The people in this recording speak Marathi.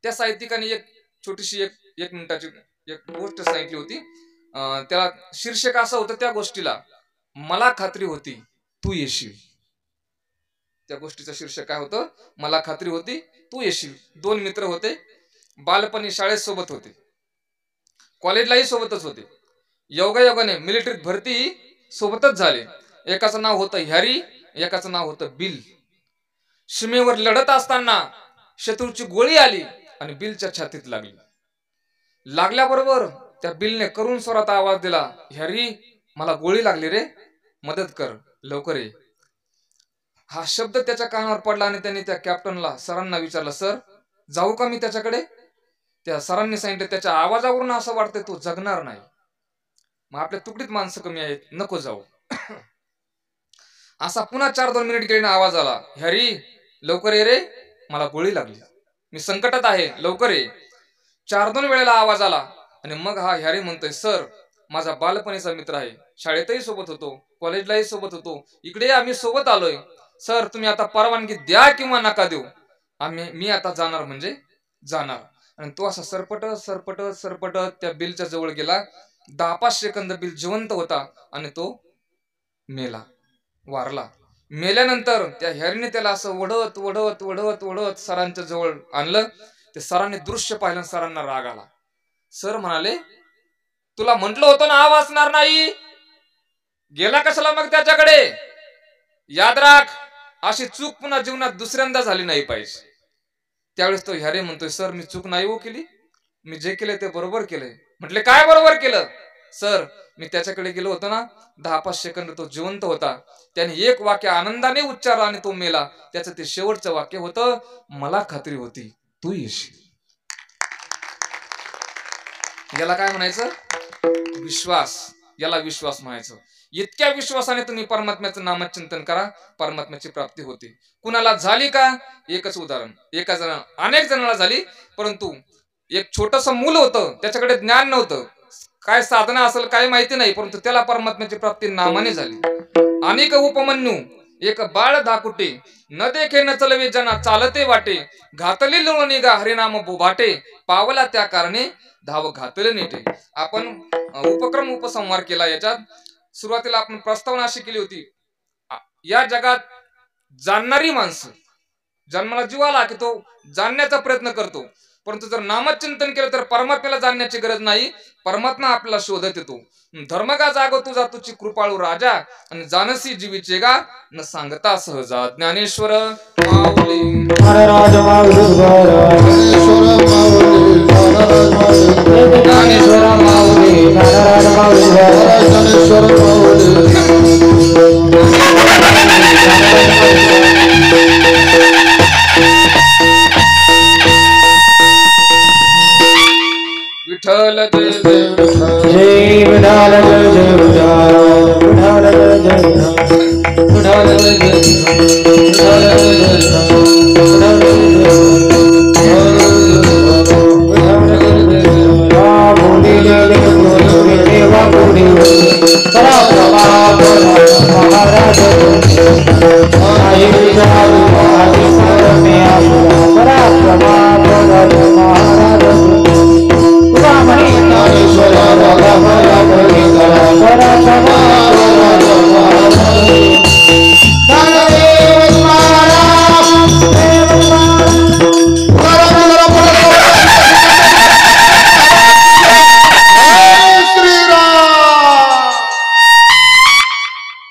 त्या साहित्यिकाने एक छोटीशी एक मिनिटाची एक गोष्ट सांगितली होती. त्याला शीर्षक असं होतं त्या गोष्टीला, मला खात्री होती तू येशील. त्या गोष्टीचं शीर्षक काय होतं? मला खात्री होती तू येशील. दोन मित्र होते, बालपणी शाळेत सोबत होते, कॉलेजलाही सोबतच होते. योगायोगाने मिलिटरीत भरती सोबतच झाले. एकाचं नाव होतं हॅरी, एकाचं नाव होतं बिल. सीमेवर लढत असताना शत्रूची गोळी आली आणि बिलच्या छातीत लागली. लागल्याबरोबर त्या बिलने करुण स्वरात आवाज दिला, हॅरी मला गोळी लागली रे, मदत कर, लवकर ये. हा शब्द त्याच्या कानावर पडला आणि त्याने त्या कॅप्टनला सरांना विचारलं, सर जाऊ का मी त्याच्याकडे? त्या सरांनी सांगितलं, त्याच्या आवाजावरून असं वाटतंय तो जगणार नाही. मग आपल्या तुकडीत माणसं कमी आहेत, नको जाऊ. असा पुन्हा 4-2 मिनिट गेल्याने आवाज आला, हॅरी लवकर ये रे, मला गोळी लागली, मी संकटात आहे, लवकर ये. 4-2 वेळेला आवाज आला आणि मग हा हॅरी म्हणतोय, सर माझा बालपणीचा मित्र आहे, शाळेतही सोबत होतो, कॉलेजलाही सोबत होतो, इकडे आम्ही सोबत आलोय. सर तुम्ही आता परवानगी द्या किंवा नका देऊ, मी आता जाणार म्हणजे जाणार. आणि तो असा सरपटत सरपटत सरपटत त्या बिलच्या जवळ गेला. 10-5 सेकंद बिल जिवंत होता आणि तो मेला, वारला. मेल्यानंतर त्या हॅरीने त्याला असं वढत वढत वढत वढत सरांच्या जवळ आणलं. ते सरांनी दृश्य पाहिलं, सरांना राग आला. सर म्हणाले, तुला म्हंटल होतं ना हा वाचणार नाही, गेला कशाला मग त्याच्याकडे? याद राख, अशी चूक पुन्हा जीवनात दुसऱ्यांदा झाली नाही पाहिजे. त्यावेळेस तो हॅरी म्हणतोय, सर मी चूक नाही हो केली, मी जे केले ते बरोबर केलंय. म्हटले काय बरोबर केलं? सर मी त्याच्याकडे गेलो होतो ना, 10-5 सेकंद तो जिवंत होता, त्याने एक वाक्य आनंदाने उच्चारला आणि तो मेला. त्याचं ते शेवटचं वाक्य होतं, मला खात्री होती तू येशील. याला काय म्हणायचं? विश्वास. याला विश्वास म्हणायचं. इतक्या विश्वासाने तुम्ही परमात्म्याचं नामचिंतन करा, परमात्म्याची प्राप्ती होते. कुणाला झाली का? एकच उदाहरण, एका जण अनेक जणांना झाली, परंतु एक छोटस मूल होतं, त्याच्याकडे ज्ञान नव्हतं, काय साधना असेल काय माहिती नाही, परंतु त्याला परमात्म्याची प्राप्ती नामाने झाली. अनेक उपमन्यू एक बाळ धाकुटे, न देखे न चलवे जना चालते वाटे, घातली लोणी गा हरिनाम बोभाटे, पावला त्या कारणे धाव घातले नेटे. आपण उपक्रम उपसंहार केला. याच्यात सुरुवातीला आपण प्रस्तावना अशी केली होती, या जगात जाणणारी माणसं, जन्माला जीव आला की तो जाणण्याचा प्रयत्न करतो, परंतु जर नामचिंतन केलं तर परमात्म्याला जाणण्याची गरज नाही, परमात्मा आपल्याला शोधत येतो. धर्म का जागो तुझा तुझी कृपाळू राजा, आणि जानसी जीवीचे गा न सांगता सहजा. ज्ञानेश्वर माऊली महाराज माऊली, ज्ञानेश्वर माऊली महाराज माऊली, ज्ञानेश्वर माऊली. विठ्ठल जय जय विठ्ठल, जय विठ्ठल, विठ्ठल जय जय विठ्ठल, विठ्ठल जय जय